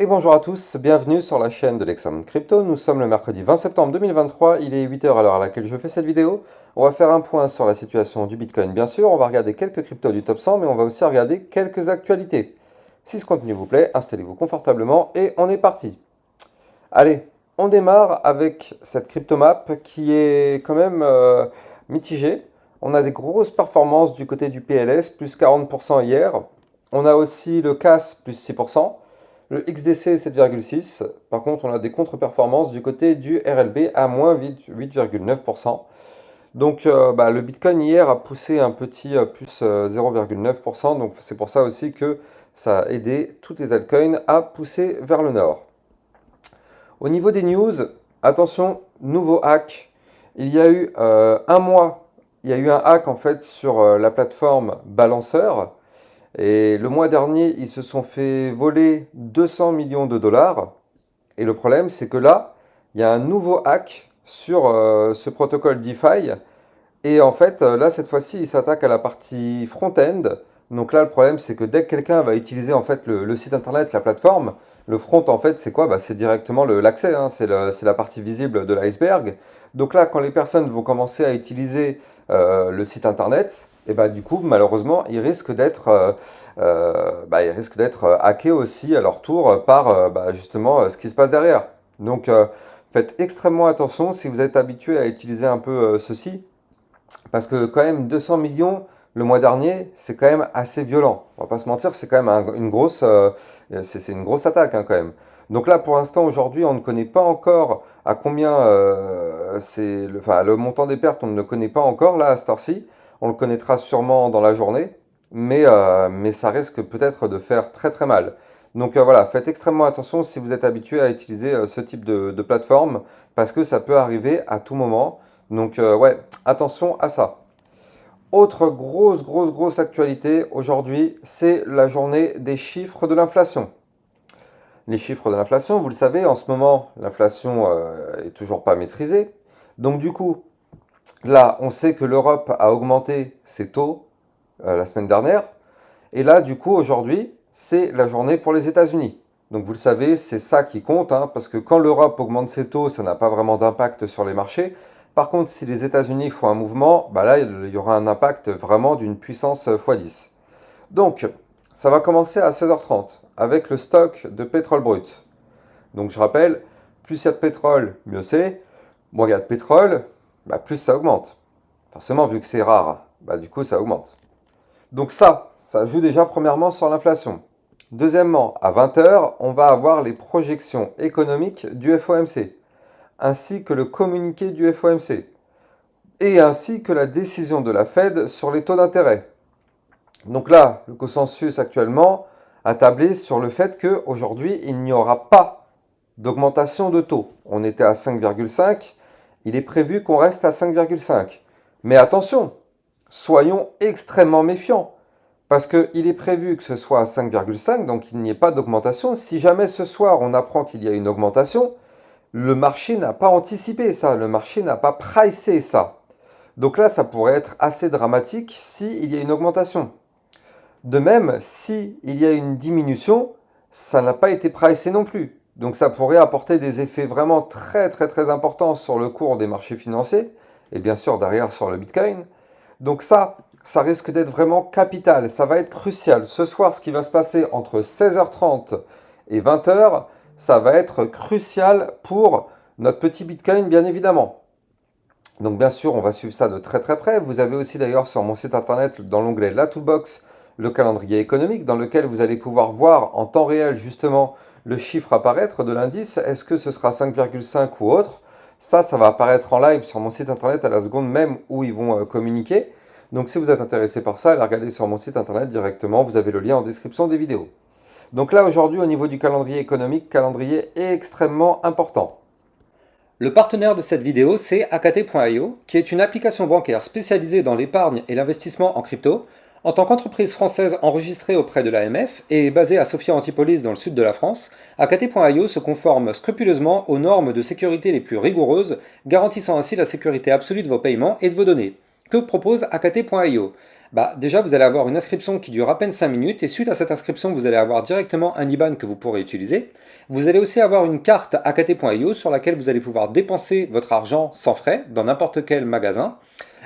Et bonjour à tous, bienvenue sur la chaîne de l'Examen Crypto. Nous sommes le mercredi 20 septembre 2023, il est 8 heures à l'heure à laquelle je fais cette vidéo. On va faire un point sur la situation du Bitcoin bien sûr, on va regarder quelques cryptos du top 100, mais on va aussi regarder quelques actualités. Si ce contenu vous plaît, installez-vous confortablement et on est parti. Allez, on démarre avec cette cryptomap qui est quand même mitigée. On a des grosses performances du côté du PLS, plus 40% hier. On a aussi le CAS, plus 6%. Le XDC 7,6. Par contre, on a des contre-performances du côté du RLB à moins 8,9%. Donc, le Bitcoin hier a poussé un petit plus 0,9%. Donc, c'est pour ça aussi que ça a aidé toutes les altcoins à pousser vers le nord. Au niveau des news, attention, nouveau hack. Il y a eu un mois, il y a eu un hack en fait sur la plateforme Balancer. Et le mois dernier, ils se sont fait voler 200 millions de dollars. Et le problème, c'est que là, il y a un nouveau hack sur ce protocole DeFi. Et en fait, là, cette fois-ci, il s'attaque à la partie front-end. Donc là, le problème, c'est que dès que quelqu'un va utiliser en fait le site internet, la plateforme, le front, en fait, c'est quoi? C'est directement l'accès, hein, c'est la partie visible de l'iceberg. Donc là, quand les personnes vont commencer à utiliser le site internet, et du coup, malheureusement, ils risquent d'être hackés aussi à leur tour par justement ce qui se passe derrière. Donc, faites extrêmement attention si vous êtes habitué à utiliser un peu ceci. Parce que quand même 200 millions le mois dernier, c'est quand même assez violent. On va pas se mentir, c'est quand même une grosse, c'est une grosse attaque hein, quand même. Donc là, pour l'instant, aujourd'hui, on ne connaît pas encore à combien le montant des pertes, on ne le connaît pas encore là à cette heure-ci. On le connaîtra sûrement dans la journée, mais ça risque peut-être de faire très très mal. Donc voilà, faites extrêmement attention si vous êtes habitué à utiliser ce type de plateforme, parce que ça peut arriver à tout moment. Donc ouais, attention à ça. Autre grosse actualité aujourd'hui, c'est la journée des chiffres de l'inflation. Les chiffres de l'inflation, vous le savez, en ce moment, l'inflation est toujours pas maîtrisée. Donc du coup, là, on sait que l'Europe a augmenté ses taux la semaine dernière. Et là, du coup, aujourd'hui, c'est la journée pour les États-Unis. Donc vous le savez, c'est ça qui compte, hein, parce que quand l'Europe augmente ses taux, ça n'a pas vraiment d'impact sur les marchés. Par contre, si les États-Unis font un mouvement, là, il y aura un impact vraiment d'une puissance x10. Donc, ça va commencer à 16h30 avec le stock de pétrole brut. Donc je rappelle, plus il y a de pétrole, mieux c'est. Moins il y a de pétrole, plus ça augmente. Forcément, vu que c'est rare, du coup, ça augmente. Donc ça joue déjà premièrement sur l'inflation. Deuxièmement, à 20h, on va avoir les projections économiques du FOMC, ainsi que le communiqué du FOMC, et ainsi que la décision de la Fed sur les taux d'intérêt. Donc là, le consensus actuellement a tablé sur le fait qu'aujourd'hui, il n'y aura pas d'augmentation de taux. On était à 5,5, il est prévu qu'on reste à 5,5. Mais attention, soyons extrêmement méfiants. Parce qu'il est prévu que ce soit à 5,5, donc il n'y ait pas d'augmentation. Si jamais ce soir on apprend qu'il y a une augmentation, le marché n'a pas anticipé ça, le marché n'a pas pricé ça. Donc là, ça pourrait être assez dramatique s'il y a une augmentation. De même, s'il y a une diminution, ça n'a pas été pricé non plus. Donc ça pourrait apporter des effets vraiment très importants sur le cours des marchés financiers, et bien sûr derrière sur le Bitcoin. Donc ça risque d'être vraiment capital, ça va être crucial. Ce soir, ce qui va se passer entre 16h30 et 20h, ça va être crucial pour notre petit Bitcoin, bien évidemment. Donc bien sûr, on va suivre ça de très près. Vous avez aussi d'ailleurs sur mon site internet, dans l'onglet La Toolbox, le calendrier économique, dans lequel vous allez pouvoir voir en temps réel justement le chiffre apparaître de l'indice. Est-ce que ce sera 5,5 ou autre? Ça va apparaître en live sur mon site internet à la seconde même où ils vont communiquer. Donc si vous êtes intéressé par ça, allez regarder sur mon site internet directement, vous avez le lien en description des vidéos. Donc là aujourd'hui au niveau du calendrier économique, calendrier extrêmement important. Le partenaire de cette vidéo, c'est Akate.io, qui est une application bancaire spécialisée dans l'épargne et l'investissement en crypto. En tant qu'entreprise française enregistrée auprès de l'AMF et basée à Sophia Antipolis dans le sud de la France, Akate.io se conforme scrupuleusement aux normes de sécurité les plus rigoureuses, garantissant ainsi la sécurité absolue de vos paiements et de vos données. que propose AKT.io? Bah, déjà, vous allez avoir une inscription qui dure à peine 5 minutes et suite à cette inscription, vous allez avoir directement un IBAN que vous pourrez utiliser. Vous allez aussi avoir une carte AKT.io sur laquelle vous allez pouvoir dépenser votre argent sans frais dans n'importe quel magasin.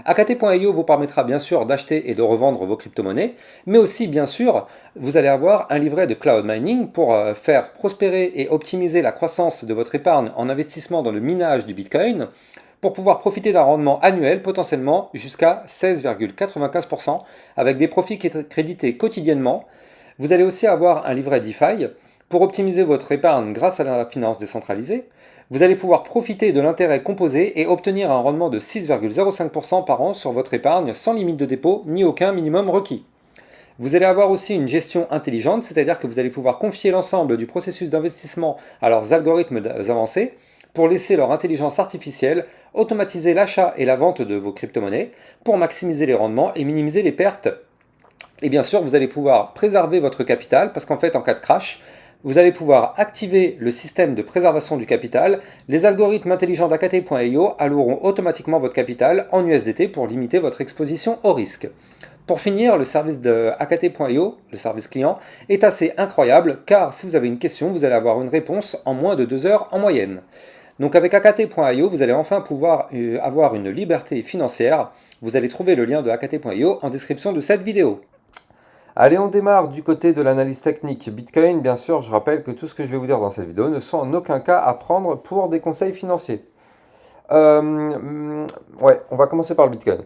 AKT.io vous permettra bien sûr d'acheter et de revendre vos crypto-monnaies, mais aussi bien sûr, vous allez avoir un livret de cloud mining pour faire prospérer et optimiser la croissance de votre épargne en investissement dans le minage du Bitcoin, pour pouvoir profiter d'un rendement annuel potentiellement jusqu'à 16,95% avec des profits crédités quotidiennement. Vous allez aussi avoir un livret DeFi pour optimiser votre épargne grâce à la finance décentralisée. Vous allez pouvoir profiter de l'intérêt composé et obtenir un rendement de 6,05% par an sur votre épargne sans limite de dépôt ni aucun minimum requis. Vous allez avoir aussi une gestion intelligente, c'est-à-dire que vous allez pouvoir confier l'ensemble du processus d'investissement à leurs algorithmes avancés pour laisser leur intelligence artificielle automatiser l'achat et la vente de vos crypto-monnaies pour maximiser les rendements et minimiser les pertes. Et bien sûr, vous allez pouvoir préserver votre capital parce qu'en fait, en cas de crash, vous allez pouvoir activer le système de préservation du capital. Les algorithmes intelligents d'AKT.io alloueront automatiquement votre capital en USDT pour limiter votre exposition au risque. Pour finir, le service de AKT.io, le service client, est assez incroyable car si vous avez une question, vous allez avoir une réponse en moins de 2 heures en moyenne. Donc avec AKT.io, vous allez enfin pouvoir avoir une liberté financière. Vous allez trouver le lien de AKT.io en description de cette vidéo. Allez, on démarre du côté de l'analyse technique Bitcoin. Bien sûr, je rappelle que tout ce que je vais vous dire dans cette vidéo ne sont en aucun cas à prendre pour des conseils financiers. Ouais, on va commencer par le Bitcoin.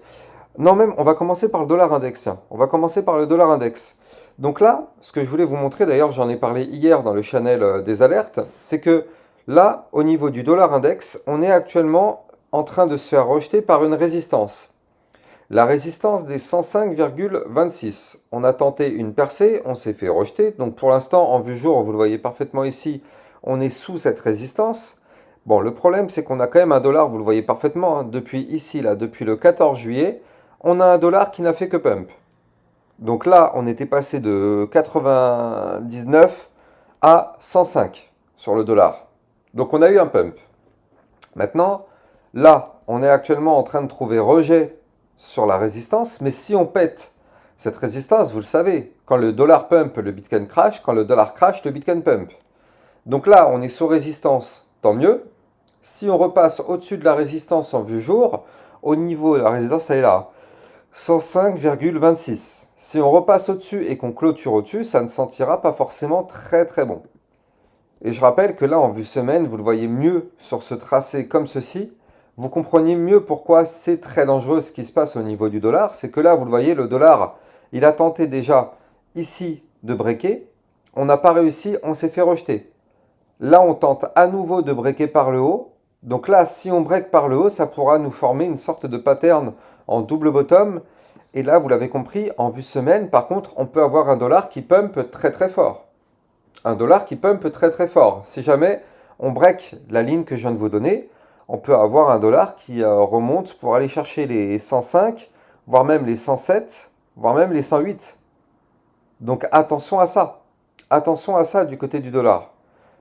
Non, même, on va commencer par le dollar index. Tiens. On va commencer par le dollar index. Donc là, ce que je voulais vous montrer, d'ailleurs, j'en ai parlé hier dans le channel des alertes, c'est que là, au niveau du dollar index, on est actuellement en train de se faire rejeter par une résistance. La résistance des 105,26. On a tenté une percée, on s'est fait rejeter. Donc pour l'instant, en vue jour, vous le voyez parfaitement ici, on est sous cette résistance. Bon, le problème, c'est qu'on a quand même un dollar, vous le voyez parfaitement, hein, depuis ici, là, depuis le 14 juillet, on a un dollar qui n'a fait que pump. Donc là, on était passé de 99 à 105 sur le dollar. Donc on a eu un pump. Maintenant, là, on est actuellement en train de trouver rejet sur la résistance, mais si on pète cette résistance, vous le savez, quand le dollar pump, le Bitcoin crash, quand le dollar crash, le Bitcoin pump. Donc là, on est sous résistance, tant mieux. Si on repasse au-dessus de la résistance en vue jour, au niveau de la résistance, elle est là, 105,26. Si on repasse au-dessus et qu'on clôture au-dessus, ça ne sentira pas forcément très très bon. Et je rappelle que là, en vue semaine, vous le voyez mieux sur ce tracé comme ceci, vous comprenez mieux pourquoi c'est très dangereux ce qui se passe au niveau du dollar. C'est que là, vous le voyez, le dollar, il a tenté déjà ici de breaker. On n'a pas réussi, on s'est fait rejeter. Là, on tente à nouveau de breaker par le haut. Donc là, si on break par le haut, ça pourra nous former une sorte de pattern en double bottom. Et là, vous l'avez compris, en vue semaine, par contre, on peut avoir un dollar qui pump très très fort. Un dollar qui pump très très fort. Si jamais on break la ligne que je viens de vous donner, on peut avoir un dollar qui remonte pour aller chercher les 105, voire même les 107, voire même les 108. Donc attention à ça. Attention à ça du côté du dollar.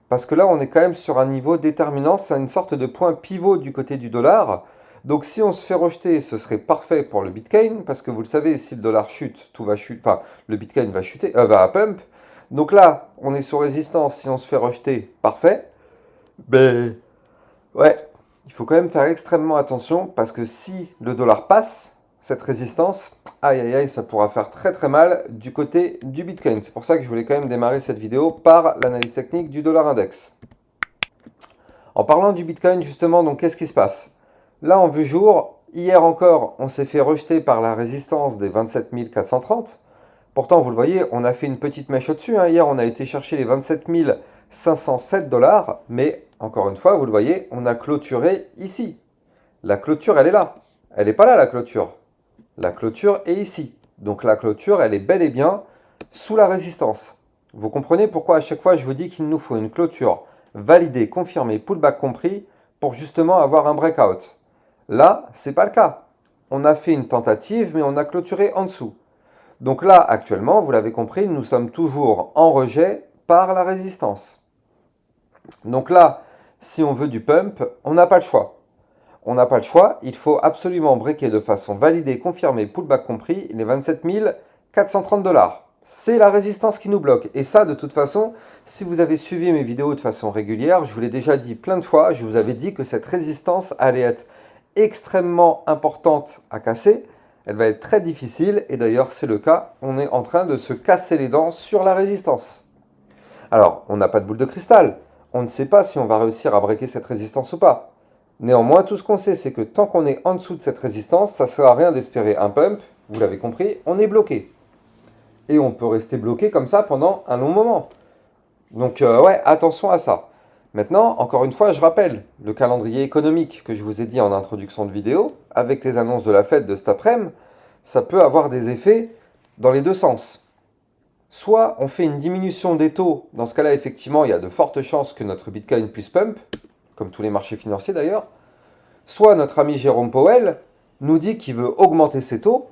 Parce que là, on est quand même sur un niveau déterminant. C'est une sorte de point pivot du côté du dollar. Donc si on se fait rejeter, ce serait parfait pour le Bitcoin. Parce que vous le savez, si le dollar chute, tout va chuter. Enfin, le Bitcoin va chuter, va pump. Donc là, on est sous résistance. Si on se fait rejeter, parfait. Mais ouais, il faut quand même faire extrêmement attention parce que si le dollar passe cette résistance, aïe aïe aïe, ça pourra faire très très mal du côté du Bitcoin. C'est pour ça que je voulais quand même démarrer cette vidéo par l'analyse technique du dollar index. En parlant du Bitcoin justement, donc qu'est-ce qui se passe? Là en vue jour, hier encore, on s'est fait rejeter par la résistance des 27 430. Pourtant, vous le voyez, on a fait une petite mèche au-dessus. Hein. Hier, on a été chercher les 27 507 dollars, mais encore une fois, vous le voyez, on a clôturé ici. La clôture, elle est là. Elle n'est pas là, la clôture. La clôture est ici. Donc la clôture, elle est bel et bien sous la résistance. Vous comprenez pourquoi à chaque fois, je vous dis qu'il nous faut une clôture validée, confirmée, pullback compris, pour justement avoir un breakout. Là, ce n'est pas le cas. On a fait une tentative, mais on a clôturé en dessous. Donc là, actuellement, vous l'avez compris, nous sommes toujours en rejet par la résistance. Donc là, si on veut du pump, on n'a pas le choix. on n'a pas le choix, il faut absolument breaker de façon validée, confirmée, pullback compris, les 27 430 $. C'est la résistance qui nous bloque. Et ça, de toute façon, si vous avez suivi mes vidéos de façon régulière, je vous l'ai déjà dit plein de fois, je vous avais dit que cette résistance allait être extrêmement importante à casser. Elle va être très difficile, et d'ailleurs c'est le cas, on est en train de se casser les dents sur la résistance. Alors, on n'a pas de boule de cristal, on ne sait pas si on va réussir à breaker cette résistance ou pas. Néanmoins, tout ce qu'on sait, c'est que tant qu'on est en dessous de cette résistance, ça ne sert à rien d'espérer un pump, vous l'avez compris, on est bloqué. Et on peut rester bloqué comme ça pendant un long moment. Donc ouais, attention à ça. Maintenant, encore une fois, je rappelle le calendrier économique que je vous ai dit en introduction de vidéo, avec les annonces de la Fed de cet après-midi, ça peut avoir des effets dans les deux sens. Soit on fait une diminution des taux, dans ce cas-là, effectivement, il y a de fortes chances que notre Bitcoin puisse pump, comme tous les marchés financiers d'ailleurs. Soit notre ami Jérôme Powell nous dit qu'il veut augmenter ses taux,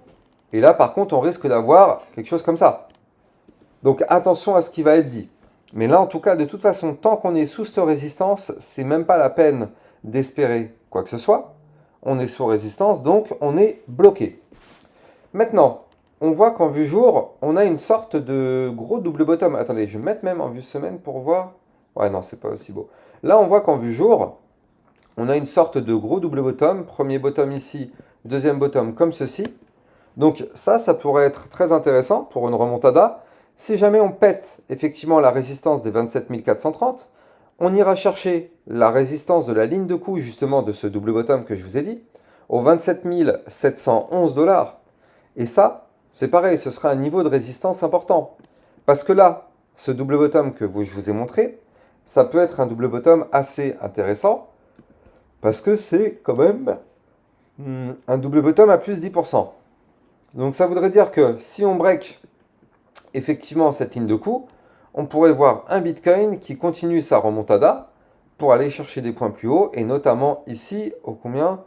et là, par contre, on risque d'avoir quelque chose comme ça. Donc attention à ce qui va être dit. Mais là, en tout cas, de toute façon, tant qu'on est sous cette résistance, c'est même pas la peine d'espérer quoi que ce soit. On est sous résistance, donc on est bloqué. Maintenant, on voit qu'en vue jour, on a une sorte de gros double bottom. Attendez, je vais mettre même en vue semaine pour voir. Ouais, non, c'est pas aussi beau. Là, on voit qu'en vue jour, on a une sorte de gros double bottom. Premier bottom ici, deuxième bottom comme ceci. Donc ça pourrait être très intéressant pour une remontada. Si jamais on pète effectivement la résistance des 27 430, on ira chercher la résistance de la ligne de coup justement de ce double bottom que je vous ai dit, aux 27 711 $. Et ça, c'est pareil, ce sera un niveau de résistance important. Parce que là, ce double bottom que je vous ai montré, ça peut être un double bottom assez intéressant, parce que c'est quand même un double bottom à plus 10%. Donc ça voudrait dire que si on break effectivement cette ligne de coup, on pourrait voir un Bitcoin qui continue sa remontada pour aller chercher des points plus hauts, et notamment ici, au combien?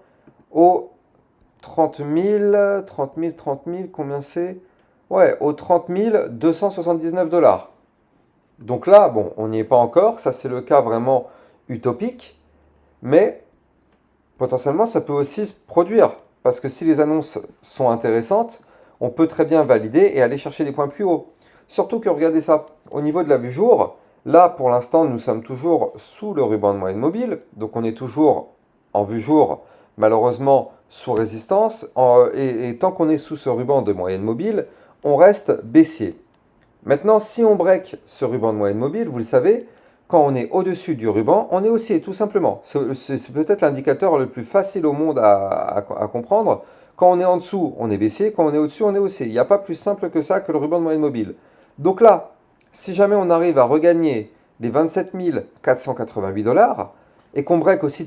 Au 30 000, combien c'est? Ouais, au 30 279 $. Donc là, bon, on n'y est pas encore, ça c'est le cas vraiment utopique, mais potentiellement ça peut aussi se produire, parce que si les annonces sont intéressantes, on peut très bien valider et aller chercher des points plus hauts. Surtout que regardez ça, au niveau de la vue jour, là pour l'instant nous sommes toujours sous le ruban de moyenne mobile, donc on est toujours en vue jour, malheureusement sous résistance, et tant qu'on est sous ce ruban de moyenne mobile, on reste baissier. Maintenant, si on break ce ruban de moyenne mobile, vous le savez, quand on est au-dessus du ruban, on est haussier, tout simplement. C'est peut-être l'indicateur le plus facile au monde à comprendre. Quand on est en dessous, on est baissier. Quand on est au-dessus, on est haussier. Il n'y a pas plus simple que ça que le ruban de moyenne mobile. Donc là, si jamais on arrive à regagner les 27 488 $ et qu'on break aussi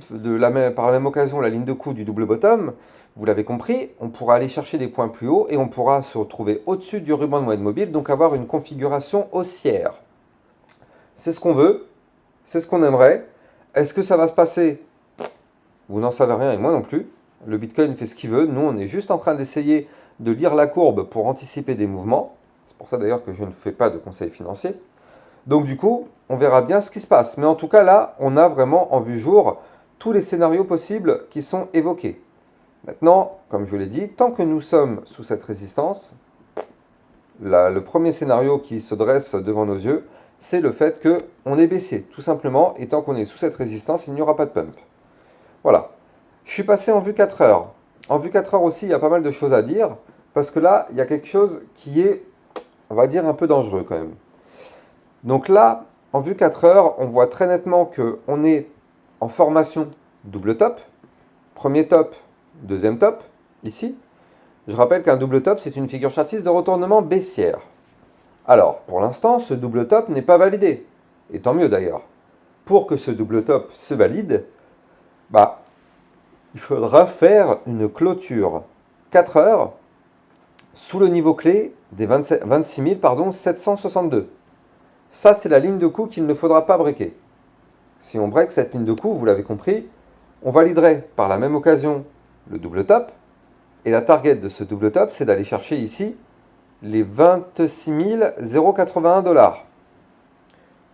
par la même occasion la ligne de coup du double bottom, vous l'avez compris, on pourra aller chercher des points plus hauts et on pourra se retrouver au-dessus du ruban de moyenne mobile, donc avoir une configuration haussière. C'est ce qu'on veut, c'est ce qu'on aimerait. Est-ce que ça va se passer? Vous n'en savez rien et moi non plus. Le Bitcoin fait ce qu'il veut. Nous, on est juste en train d'essayer de lire la courbe pour anticiper des mouvements. C'est pour ça d'ailleurs que je ne fais pas de conseils financiers. Donc du coup, on verra bien ce qui se passe. Mais en tout cas, là, on a vraiment en vue jour tous les scénarios possibles qui sont évoqués. Maintenant, comme je l'ai dit, tant que nous sommes sous cette résistance, le premier scénario qui se dresse devant nos yeux, c'est le fait qu'on est baissier, tout simplement, et tant qu'on est sous cette résistance, il n'y aura pas de pump. Voilà. Je suis passé en vue 4 heures. En vue 4 heures aussi, il y a pas mal de choses à dire, parce que là, il y a quelque chose qui est, on va dire, un peu dangereux quand même. Donc là, en vue 4 heures, on voit très nettement qu'on est en formation double top, premier top, deuxième top, ici. Je rappelle qu'un double top, c'est une figure chartiste de retournement baissière. Alors, pour l'instant, ce double top n'est pas validé. Et tant mieux d'ailleurs. Pour que ce double top se valide, il faudra faire une clôture 4 heures sous le niveau clé des 26 762. Ça, c'est la ligne de coup qu'il ne faudra pas breaker. Si on break cette ligne de coup, vous l'avez compris, on validerait par la même occasion le double top. Et la target de ce double top, c'est d'aller chercher ici les 26 081 $.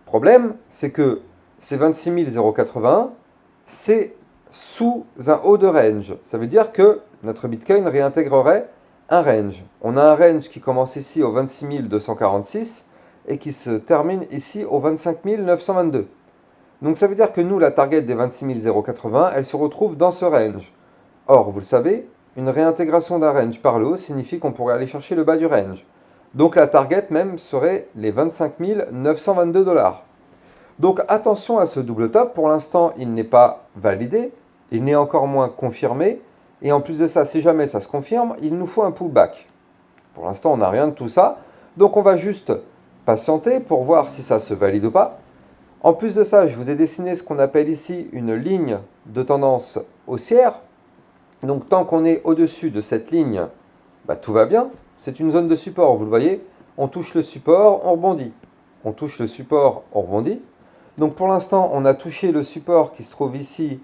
Problème, c'est que ces 26 081, c'est sous un haut de range. Ça veut dire que notre Bitcoin réintégrerait un range. On a un range qui commence ici au 26 246 et qui se termine ici au 25 922. Donc ça veut dire que nous, la target des 26 080, elle se retrouve dans ce range. Or, vous le savez, une réintégration d'un range par le haut signifie qu'on pourrait aller chercher le bas du range. Donc la target même serait les 25 922 dollars. Donc attention à ce double top, pour l'instant il n'est pas validé, il n'est encore moins confirmé, et en plus de ça, si jamais ça se confirme, il nous faut un pullback. Pour l'instant on n'a rien de tout ça, donc on va juste patienter pour voir si ça se valide ou pas. En plus de ça, je vous ai dessiné ce qu'on appelle ici une ligne de tendance haussière. Donc tant qu'on est au-dessus de cette ligne, bah, tout va bien. C'est une zone de support, vous le voyez. On touche le support, on rebondit. On touche le support, on rebondit. Donc pour l'instant, on a touché le support qui se trouve ici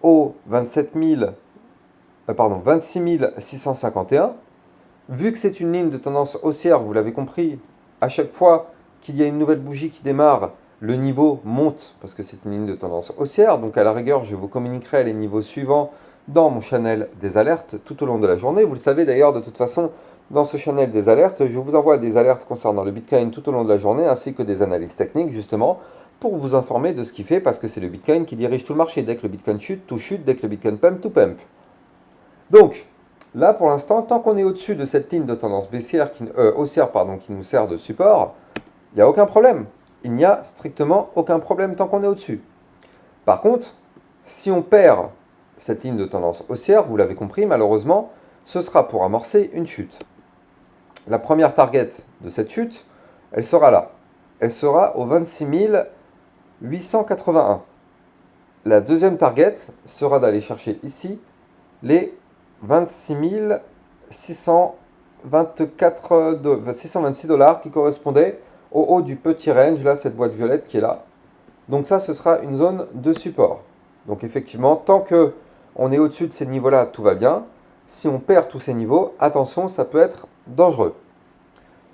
au 26 651. Vu que c'est une ligne de tendance haussière, vous l'avez compris, à chaque fois qu'il y a une nouvelle bougie qui démarre, le niveau monte parce que c'est une ligne de tendance haussière. Donc à la rigueur, je vous communiquerai les niveaux suivants dans mon channel des alertes tout au long de la journée. Vous le savez d'ailleurs, de toute façon, dans ce channel des alertes, je vous envoie des alertes concernant le Bitcoin tout au long de la journée, ainsi que des analyses techniques, justement, pour vous informer de ce qu'il fait, parce que c'est le Bitcoin qui dirige tout le marché. Dès que le Bitcoin chute, tout chute. Dès que le Bitcoin pump, tout pump. Donc, là, pour l'instant, tant qu'on est au-dessus de cette ligne de tendance baissière haussière qui nous sert de support, il n'y a aucun problème. Il n'y a strictement aucun problème tant qu'on est au-dessus. Par contre, si on perd cette ligne de tendance haussière, vous l'avez compris, malheureusement, ce sera pour amorcer une chute. La première target de cette chute, elle sera là. Elle sera au 26 881. La deuxième target sera d'aller chercher ici les 26 626 dollars qui correspondaient au haut du petit range, là, cette boîte violette qui est là. Donc ça, ce sera une zone de support. Donc effectivement, tant que on est au-dessus de ces niveaux-là, tout va bien. Si on perd tous ces niveaux, attention, ça peut être dangereux.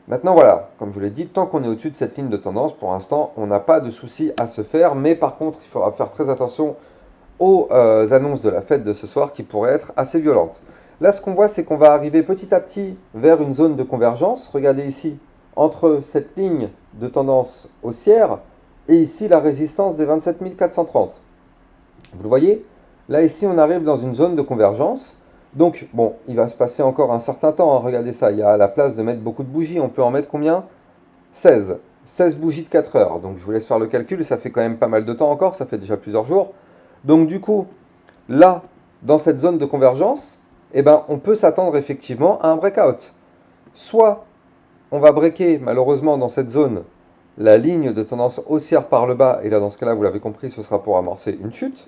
Maintenant, voilà, comme je vous l'ai dit, tant qu'on est au-dessus de cette ligne de tendance, pour l'instant, on n'a pas de souci à se faire. Mais par contre, il faudra faire très attention aux annonces de la fête de ce soir qui pourraient être assez violentes. Là, ce qu'on voit, c'est qu'on va arriver petit à petit vers une zone de convergence. Regardez ici, entre cette ligne de tendance haussière et ici la résistance des 27 430. Vous le voyez? Là, ici, on arrive dans une zone de convergence. Donc, bon, il va se passer encore un certain temps. Hein. Regardez ça, il y a la place de mettre beaucoup de bougies. On peut en mettre combien? 16. 16 bougies de 4 heures. Donc, je vous laisse faire le calcul. Ça fait quand même pas mal de temps encore. Ça fait déjà plusieurs jours. Donc, du coup, là, dans cette zone de convergence, eh ben, on peut s'attendre effectivement à un breakout. Soit on va breaker, malheureusement, dans cette zone, la ligne de tendance haussière par le bas. Et là, dans ce cas-là, vous l'avez compris, ce sera pour amorcer une chute.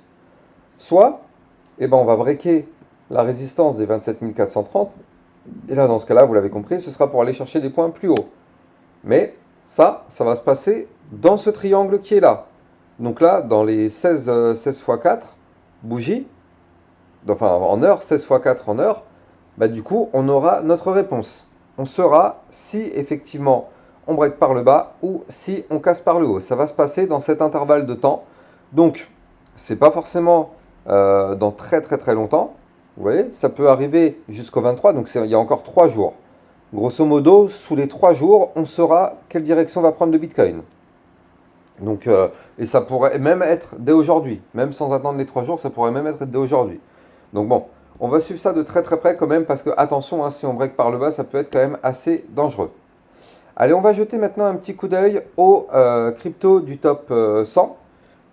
Soit, eh ben, on va breaker la résistance des 27 430. Et là, dans ce cas-là, vous l'avez compris, ce sera pour aller chercher des points plus hauts. Mais ça va se passer dans ce triangle qui est là. Donc là, dans les 16 x 4 bougies, enfin en heure, 16 x 4 en heure, bah, du coup, on aura notre réponse. On saura si effectivement on break par le bas ou si on casse par le haut. Ça va se passer dans cet intervalle de temps. Donc, c'est pas forcément dans très très très longtemps. Vous voyez, ça peut arriver jusqu'au 23, donc il y a encore 3 jours. Grosso modo, sous les 3 jours, on saura quelle direction va prendre le Bitcoin. Donc, et ça pourrait même être dès aujourd'hui. Même sans attendre les 3 jours, ça pourrait même être dès aujourd'hui. Donc bon, on va suivre ça de très très près quand même, parce que attention, hein, si on break par le bas, ça peut être quand même assez dangereux. Allez, on va jeter maintenant un petit coup d'œil aux cryptos du top 100.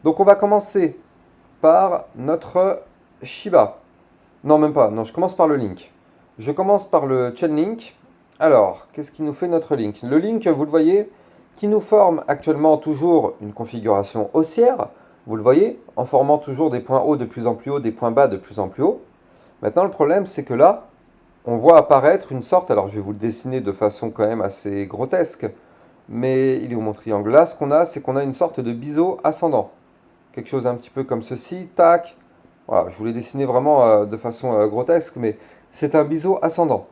Donc on va commencer par notre Shiba. Non, même pas. Non, je commence par le link. Je commence par le Chainlink. Alors, qu'est-ce qui nous fait notre link? Le link, vous le voyez, qui nous forme actuellement toujours une configuration haussière. Vous le voyez, en formant toujours des points hauts de plus en plus hauts, des points bas de plus en plus hauts. Maintenant, le problème, c'est que là, on voit apparaître une sorte, alors je vais vous le dessiner de façon quand même assez grotesque, mais il est où mon triangle? Là, ce qu'on a, c'est qu'on a une sorte de biseau ascendant. Quelque chose un petit peu comme ceci, tac. Voilà, je vous l'ai dessiné vraiment de façon grotesque, mais c'est un biseau ascendant.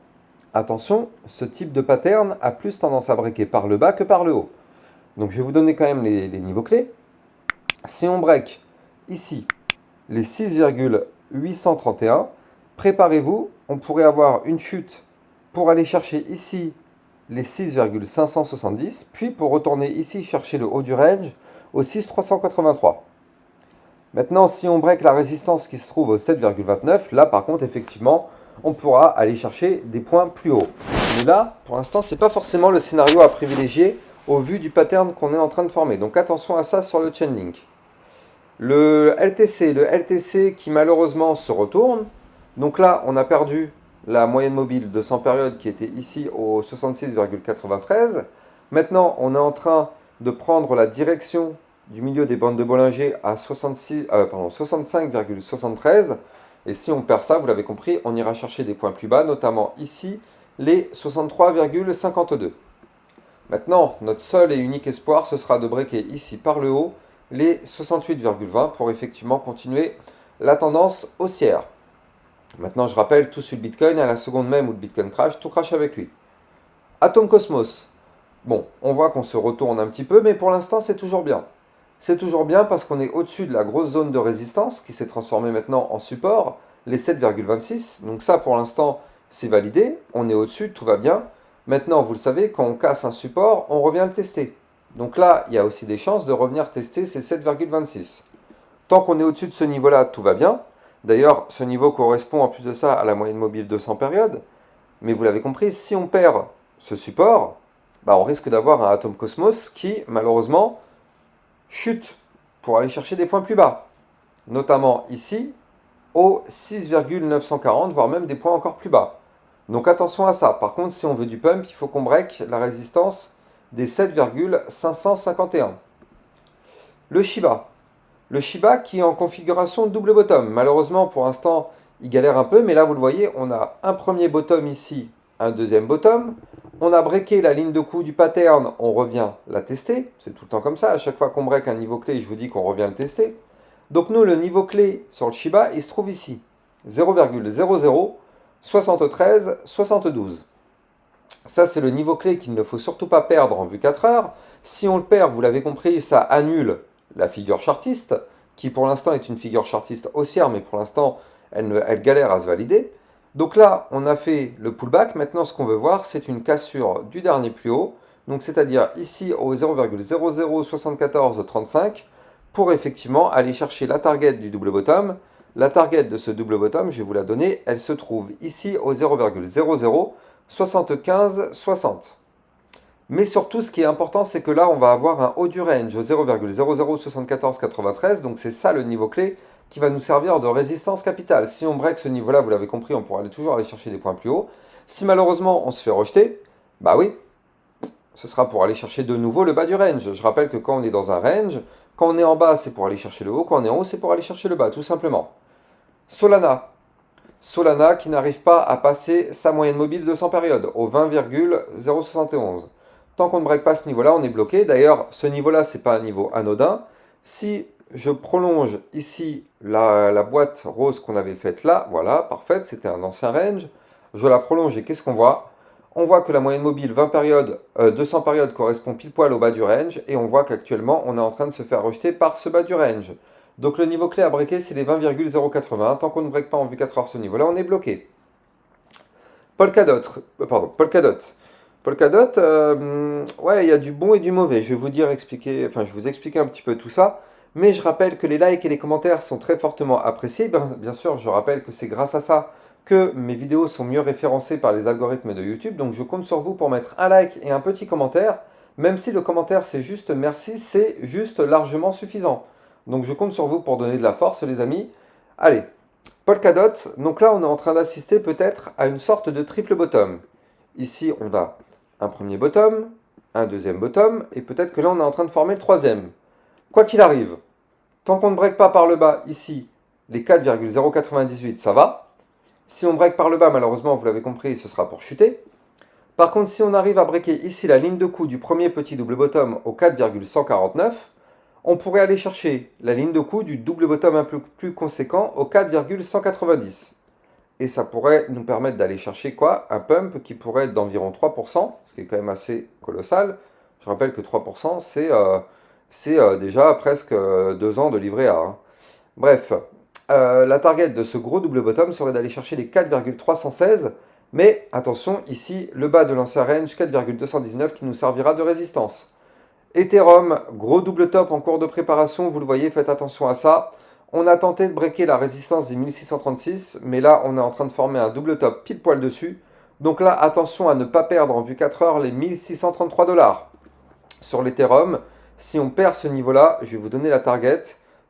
Attention, ce type de pattern a plus tendance à breaker par le bas que par le haut. Donc je vais vous donner quand même les niveaux clés. Si on break ici, les 6,831. Préparez-vous, on pourrait avoir une chute pour aller chercher ici les 6,570, puis pour retourner ici chercher le haut du range au 6,383. Maintenant, si on break la résistance qui se trouve au 7,29, là par contre, effectivement, on pourra aller chercher des points plus hauts. Mais là, pour l'instant, ce n'est pas forcément le scénario à privilégier au vu du pattern qu'on est en train de former. Donc attention à ça sur le Chainlink. Le LTC qui malheureusement se retourne. Donc là, on a perdu la moyenne mobile de 100 périodes qui était ici au 66,93. Maintenant, on est en train de prendre la direction du milieu des bandes de Bollinger à 65,73. Et si on perd ça, vous l'avez compris, on ira chercher des points plus bas, notamment ici, les 63,52. Maintenant, notre seul et unique espoir, ce sera de breaker ici par le haut les 68,20 pour effectivement continuer la tendance haussière. Maintenant, je rappelle, tout sur le Bitcoin, à la seconde même où le Bitcoin crash, tout crache avec lui. Atom Cosmos. Bon, on voit qu'on se retourne un petit peu, mais pour l'instant, c'est toujours bien. C'est toujours bien parce qu'on est au-dessus de la grosse zone de résistance qui s'est transformée maintenant en support, les 7,26. Donc ça, pour l'instant, c'est validé. On est au-dessus, tout va bien. Maintenant, vous le savez, quand on casse un support, on revient le tester. Donc là, il y a aussi des chances de revenir tester ces 7,26. Tant qu'on est au-dessus de ce niveau-là, tout va bien. D'ailleurs, ce niveau correspond en plus de ça à la moyenne mobile de 100 périodes. Mais vous l'avez compris, si on perd ce support, on risque d'avoir un Atom Cosmos qui, malheureusement, chute pour aller chercher des points plus bas. Notamment ici, au 6,940, voire même des points encore plus bas. Donc attention à ça. Par contre, si on veut du pump, il faut qu'on break la résistance des 7,551. Le Shiba. Le Shiba qui est en configuration double bottom. Malheureusement, pour l'instant, il galère un peu, mais là, vous le voyez, on a un premier bottom ici, un deuxième bottom. On a breaké la ligne de coup du pattern, on revient la tester. C'est tout le temps comme ça. À chaque fois qu'on break un niveau clé, je vous dis qu'on revient le tester. Donc nous, le niveau clé sur le Shiba, il se trouve ici. 0,007372. Ça, c'est le niveau clé qu'il ne faut surtout pas perdre en vue 4 heures. Si on le perd, vous l'avez compris, ça annule la figure chartiste, qui pour l'instant est une figure chartiste haussière, mais pour l'instant, elle galère à se valider. Donc là, on a fait le pullback. Maintenant, ce qu'on veut voir, c'est une cassure du dernier plus haut. Donc, c'est-à-dire ici au 0,007435 pour effectivement aller chercher la target du double bottom. La target de ce double bottom, je vais vous la donner, elle se trouve ici au 0,007560. Mais surtout, ce qui est important, c'est que là, on va avoir un haut du range au 0,007493. Donc, c'est ça le niveau clé qui va nous servir de résistance capitale. Si on break ce niveau-là, vous l'avez compris, on pourra toujours aller chercher des points plus hauts. Si malheureusement, on se fait rejeter, bah oui, ce sera pour aller chercher de nouveau le bas du range. Je rappelle que quand on est dans un range, quand on est en bas, c'est pour aller chercher le haut. Quand on est en haut, c'est pour aller chercher le bas, tout simplement. Solana. Solana qui n'arrive pas à passer sa moyenne mobile de 100 périodes au 20,071. Tant qu'on ne break pas ce niveau-là, on est bloqué. D'ailleurs, ce niveau-là, ce n'est pas un niveau anodin. Si je prolonge ici la boîte rose qu'on avait faite là, voilà, parfaite, c'était un ancien range. Je la prolonge et qu'est-ce qu'on voit? On voit que la moyenne mobile 200 périodes correspond pile poil au bas du range et on voit qu'actuellement, on est en train de se faire rejeter par ce bas du range. Donc le niveau clé à breaker, c'est les 20,080. Tant qu'on ne break pas en vue 4 heures ce niveau-là, on est bloqué. Polkadot. Polkadot. Polkadot, ouais, il y a du bon et du mauvais. Je vais vous expliquer un petit peu tout ça. Mais je rappelle que les likes et les commentaires sont très fortement appréciés. Bien sûr, je rappelle que c'est grâce à ça que mes vidéos sont mieux référencées par les algorithmes de YouTube. Donc je compte sur vous pour mettre un like et un petit commentaire. Même si le commentaire c'est juste merci, c'est juste largement suffisant. Donc je compte sur vous pour donner de la force les amis. Allez, Polkadot, donc là on est en train d'assister peut-être à une sorte de triple bottom. Ici on a un premier bottom, un deuxième bottom, et peut-être que là on est en train de former le troisième. Quoi qu'il arrive, tant qu'on ne break pas par le bas ici, les 4,098 ça va. Si on break par le bas, malheureusement vous l'avez compris, ce sera pour chuter. Par contre si on arrive à breaker ici la ligne de coup du premier petit double bottom au 4,149, on pourrait aller chercher la ligne de coup du double bottom un peu plus conséquent au 4,190. Et ça pourrait nous permettre d'aller chercher quoi? Un pump qui pourrait être d'environ 3%, ce qui est quand même assez colossal. Je rappelle que 3%, c'est déjà presque 2 ans de livret A. Hein. Bref, La target de ce gros double bottom serait d'aller chercher les 4,316. Mais attention, ici, le bas de l'ancien range 4,219 qui nous servira de résistance. Ethereum, gros double top en cours de préparation, vous le voyez, faites attention à ça. On a tenté de breaker la résistance des 1636, mais là, on est en train de former un double top pile poil dessus. Donc là, attention à ne pas perdre en vue 4 heures les 1633 $. Sur l'Ethereum, si on perd ce niveau-là, je vais vous donner la target.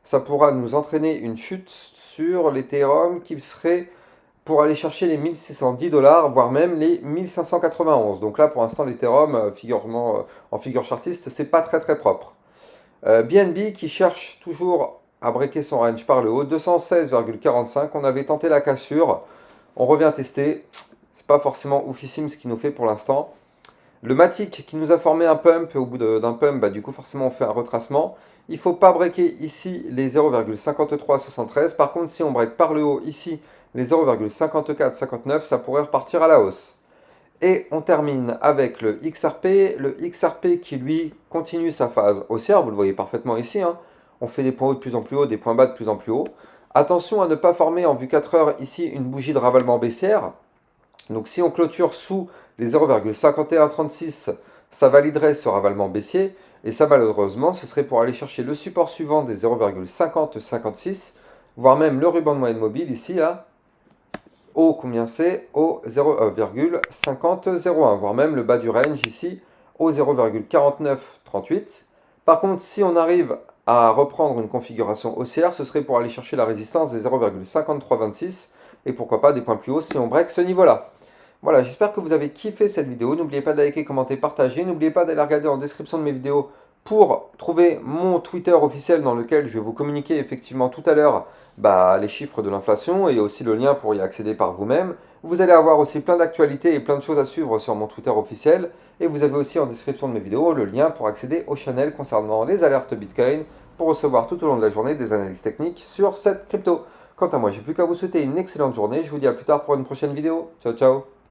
Ça pourra nous entraîner une chute sur l'Ethereum qui serait pour aller chercher les 1610 $, voire même les 1591. Donc là, pour l'instant, l'Ethereum, en figure chartiste, c'est pas très très propre. BNB qui cherche toujours à breaker son range par le haut, 216,45. On avait tenté la cassure. On revient tester. C'est pas forcément oufissime ce qu'il nous fait pour l'instant. Le Matic qui nous a formé un pump, et au bout d'un pump, du coup forcément on fait un retracement. Il ne faut pas breaker ici les 0,5373. Par contre, si on break par le haut ici les 0,5459, ça pourrait repartir à la hausse. Et on termine avec le XRP. Le XRP qui lui continue sa phase haussière, vous le voyez parfaitement ici. Hein. On fait des points hauts de plus en plus haut, des points bas de plus en plus haut. Attention à ne pas former en vue 4 heures ici une bougie de ravalement baissière. Donc si on clôture sous les 0,5136, ça validerait ce ravalement baissier. Et ça, malheureusement, ce serait pour aller chercher le support suivant des 0,5056, voire même le ruban de moyenne mobile ici, au combien c'est, au 0,5001, voire même le bas du range ici, au 0,4938. Par contre, si on arrive à reprendre une configuration haussière, ce serait pour aller chercher la résistance des 0,5326, et pourquoi pas des points plus hauts si on break ce niveau-là. Voilà, j'espère que vous avez kiffé cette vidéo. N'oubliez pas de liker, commenter, partager. N'oubliez pas d'aller regarder en description de mes vidéos pour trouver mon Twitter officiel dans lequel je vais vous communiquer effectivement tout à l'heure les chiffres de l'inflation et aussi le lien pour y accéder par vous-même. Vous allez avoir aussi plein d'actualités et plein de choses à suivre sur mon Twitter officiel. Et vous avez aussi en description de mes vidéos le lien pour accéder au channel concernant les alertes Bitcoin pour recevoir tout au long de la journée des analyses techniques sur cette crypto. Quant à moi, j'ai plus qu'à vous souhaiter une excellente journée. Je vous dis à plus tard pour une prochaine vidéo. Ciao, ciao!